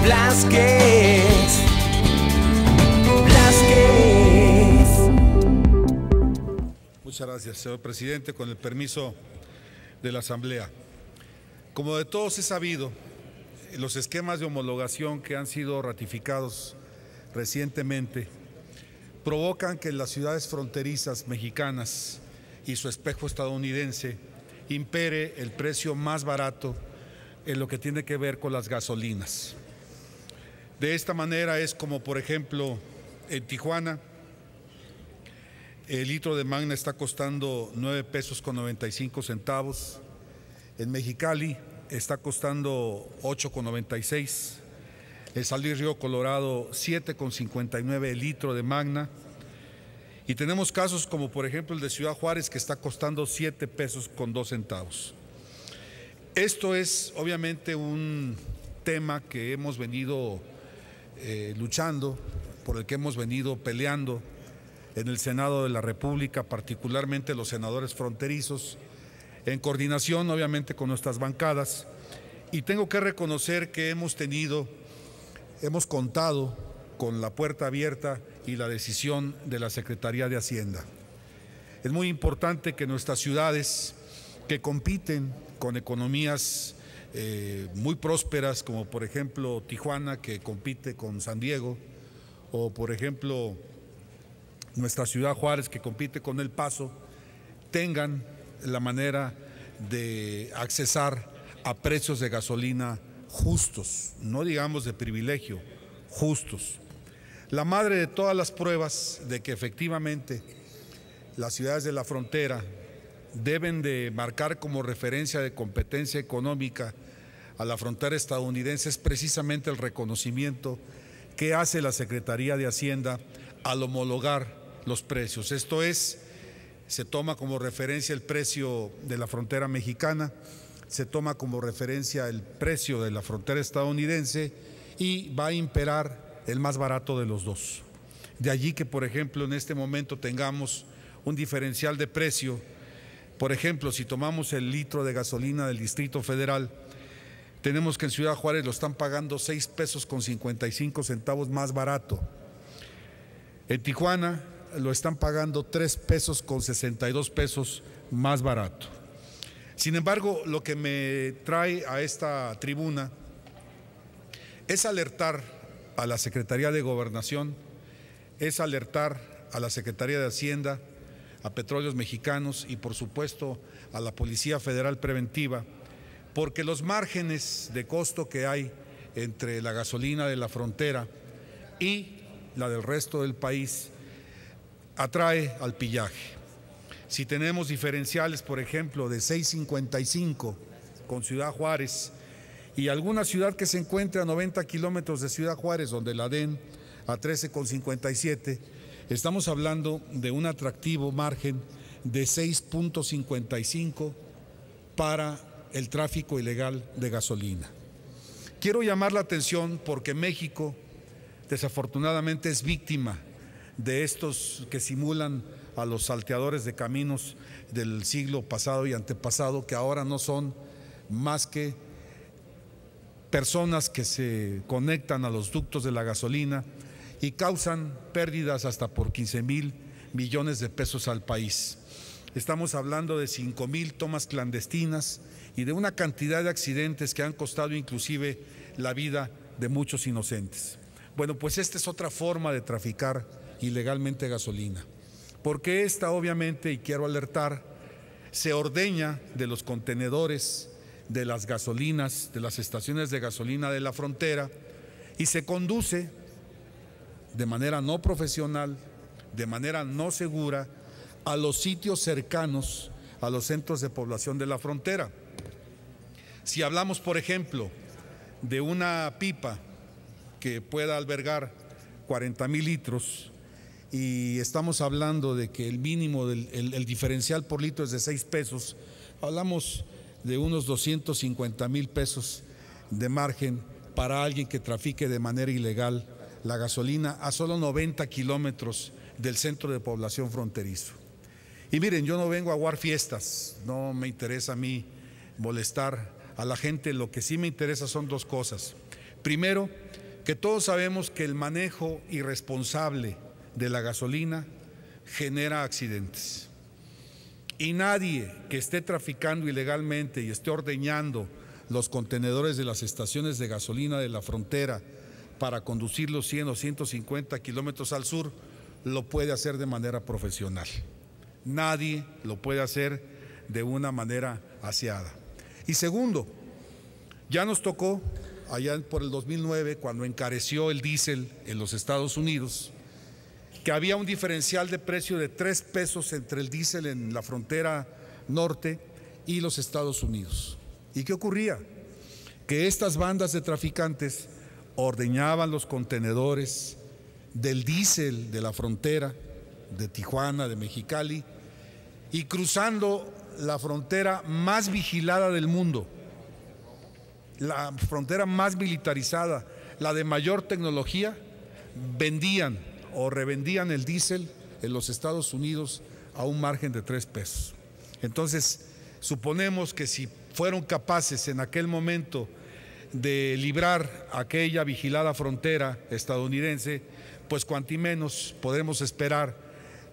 Blázquez, Blázquez. Muchas gracias, señor presidente. Con el permiso de la Asamblea. Como de todos es sabido, los esquemas de homologación que han sido ratificados recientemente provocan que en las ciudades fronterizas mexicanas y su espejo estadounidense impere el precio más barato en lo que tiene que ver con las gasolinas. De esta manera es como, por ejemplo, en Tijuana, el litro de Magna está costando 9 pesos con 95 centavos. En Mexicali está costando 8,96. En San Luis Río Colorado, 7,59 el litro de Magna. Y tenemos casos como, por ejemplo, el de Ciudad Juárez, que está costando 7 pesos con 2 centavos. Esto es obviamente un tema que hemos venido luchando, por el que hemos venido peleando en el Senado de la República, particularmente los senadores fronterizos, en coordinación obviamente con nuestras bancadas. Y tengo que reconocer que hemos contado con la puerta abierta y la decisión de la Secretaría de Hacienda. Es muy importante que nuestras ciudades, que compiten con economías muy prósperas, como por ejemplo Tijuana, que compite con San Diego, o por ejemplo nuestra ciudad Juárez, que compite con El Paso, tengan la manera de accesar a precios de gasolina justos, no digamos de privilegio, justos. La madre de todas las pruebas de que efectivamente las ciudades de la frontera deben de marcar como referencia de competencia económica a la frontera estadounidense es precisamente el reconocimiento que hace la Secretaría de Hacienda al homologar los precios. Esto es, se toma como referencia el precio de la frontera mexicana, se toma como referencia el precio de la frontera estadounidense y va a imperar el más barato de los dos. De allí que, por ejemplo, en este momento tengamos un diferencial de precio. Por ejemplo, si tomamos el litro de gasolina del Distrito Federal, tenemos que en Ciudad Juárez lo están pagando 6 pesos con 55 centavos más barato. En Tijuana lo están pagando 3 pesos con 62 pesos más barato. Sin embargo, lo que me trae a esta tribuna es alertar a la Secretaría de Gobernación, es alertar a la Secretaría de Hacienda, a Petróleos Mexicanos y por supuesto a la Policía Federal Preventiva, porque los márgenes de costo que hay entre la gasolina de la frontera y la del resto del país atrae al pillaje. Si tenemos diferenciales, por ejemplo, de 6.55 con Ciudad Juárez y alguna ciudad que se encuentre a 90 kilómetros de Ciudad Juárez, donde la den a 13,57, estamos hablando de un atractivo margen de 6.55 para el tráfico ilegal de gasolina. Quiero llamar la atención porque México, desafortunadamente, es víctima de estos que simulan a los salteadores de caminos del siglo pasado y antepasado, que ahora no son más que personas que se conectan a los ductos de la gasolina y causan pérdidas hasta por 15,000 millones de pesos al país. Estamos hablando de 5,000 tomas clandestinas y de una cantidad de accidentes que han costado inclusive la vida de muchos inocentes. Bueno, pues esta es otra forma de traficar ilegalmente gasolina, porque esta obviamente, y quiero alertar, se ordeña de los contenedores de las gasolinas, de las estaciones de gasolina de la frontera y se conduce de manera no profesional, de manera no segura, a los sitios cercanos a los centros de población de la frontera. Si hablamos, por ejemplo, de una pipa que pueda albergar 40,000 litros y estamos hablando de que el mínimo, el diferencial por litro es de 6 pesos, hablamos de unos 250,000 pesos de margen para alguien que trafique de manera ilegal la gasolina a solo 90 kilómetros del centro de población fronterizo. Y miren, yo no vengo a aguar fiestas, no me interesa a mí molestar a la gente, lo que sí me interesa son dos cosas. Primero, que todos sabemos que el manejo irresponsable de la gasolina genera accidentes. Y nadie que esté traficando ilegalmente y esté ordeñando los contenedores de las estaciones de gasolina de la frontera para conducir los 100 o 150 kilómetros al sur, lo puede hacer de manera profesional. Nadie lo puede hacer de una manera aseada. Y segundo, ya nos tocó allá por el 2009, cuando encareció el diésel en los Estados Unidos, que había un diferencial de precio de 3 pesos entre el diésel en la frontera norte y los Estados Unidos. ¿Y qué ocurría? Que estas bandas de traficantes ordeñaban los contenedores del diésel de la frontera de Tijuana, de Mexicali, y cruzando la frontera más vigilada del mundo, la frontera más militarizada, la de mayor tecnología, vendían o revendían el diésel en los Estados Unidos a un margen de 3 pesos. Entonces, suponemos que si fueron capaces en aquel momento de librar aquella vigilada frontera estadounidense, pues cuanti menos podremos esperar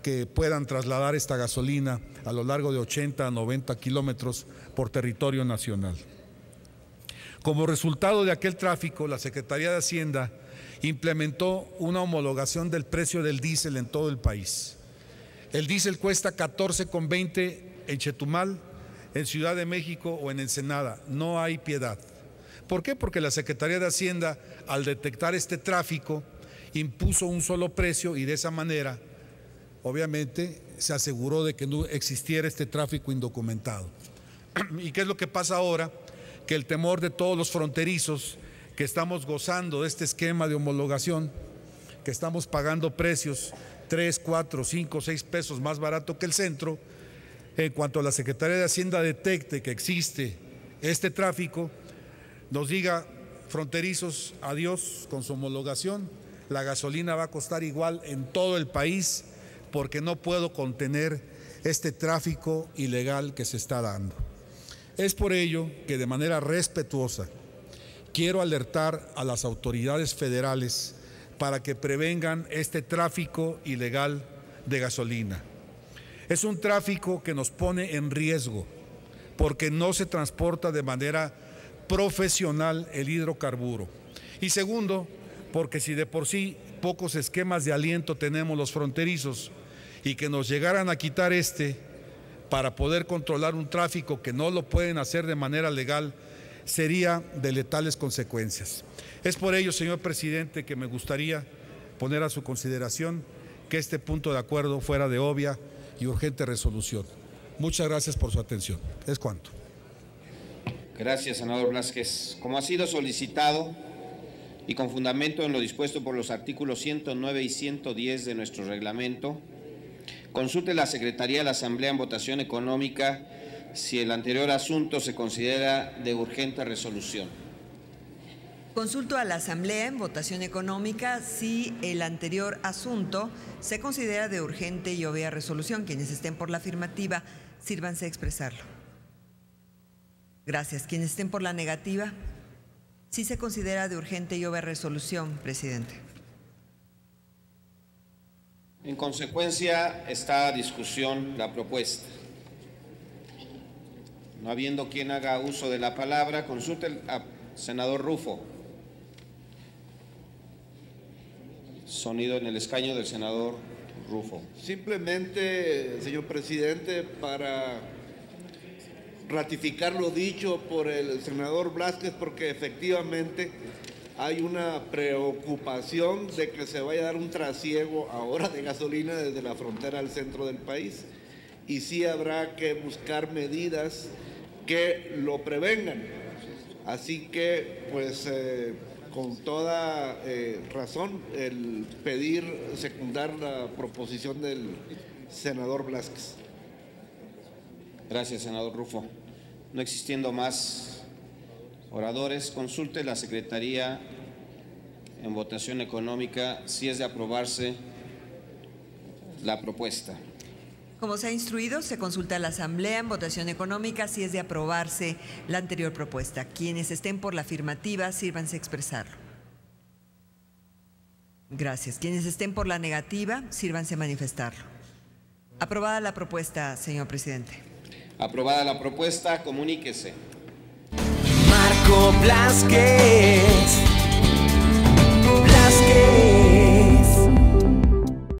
que puedan trasladar esta gasolina a lo largo de 80 a 90 kilómetros por territorio nacional. Como resultado de aquel tráfico, la Secretaría de Hacienda implementó una homologación del precio del diésel en todo el país. El diésel cuesta 14,20 en Chetumal, en Ciudad de México o en Ensenada. No hay piedad. ¿Por qué? Porque la Secretaría de Hacienda, al detectar este tráfico, impuso un solo precio y de esa manera, obviamente, se aseguró de que no existiera este tráfico indocumentado. ¿Y qué es lo que pasa ahora? Que el temor de todos los fronterizos que estamos gozando de este esquema de homologación, que estamos pagando precios 3, 4, 5, 6 pesos más barato que el centro, en cuanto la Secretaría de Hacienda detecte que existe este tráfico, nos diga: fronterizos, adiós con su homologación, la gasolina va a costar igual en todo el país porque no puedo contener este tráfico ilegal que se está dando. Es por ello que de manera respetuosa quiero alertar a las autoridades federales para que prevengan este tráfico ilegal de gasolina. Es un tráfico que nos pone en riesgo porque no se transporta de manera profesional el hidrocarburo. Y segundo, porque si de por sí pocos esquemas de aliento tenemos los fronterizos y que nos llegaran a quitar para poder controlar un tráfico que no lo pueden hacer de manera legal, sería de letales consecuencias. Es por ello, señor presidente, que me gustaría poner a su consideración que este punto de acuerdo fuera de obvia y urgente resolución. Muchas gracias por su atención. Es cuanto. Gracias, senador Blázquez. Como ha sido solicitado y con fundamento en lo dispuesto por los artículos 109 y 110 de nuestro reglamento, consulte la Secretaría de la Asamblea en votación económica si el anterior asunto se considera de urgente resolución. Consulto a la Asamblea en votación económica si el anterior asunto se considera de urgente y obvia resolución. Quienes estén por la afirmativa, sírvanse a expresarlo. Gracias. Quienes estén por la negativa, sí se considera de urgente y obvia resolución, presidente. En consecuencia, está a discusión la propuesta. No habiendo quien haga uso de la palabra, consulte al senador Rufo. Sonido en el escaño del senador Rufo. Simplemente, señor presidente, para ratificar lo dicho por el senador Blázquez, porque efectivamente hay una preocupación de que se vaya a dar un trasiego ahora de gasolina desde la frontera al centro del país, y sí habrá que buscar medidas que lo prevengan. Así que, pues, con toda razón, el pedir secundar la proposición del senador Blázquez. Gracias, senador Rufo. No existiendo más oradores, consulte la Secretaría en votación económica si es de aprobarse la propuesta. Como se ha instruido, se consulta a la Asamblea en votación económica si es de aprobarse la anterior propuesta. Quienes estén por la afirmativa, sírvanse a expresarlo. Gracias. Quienes estén por la negativa, sírvanse a manifestarlo. Aprobada la propuesta, señor presidente. Aprobada la propuesta, comuníquese. Marco Blázquez.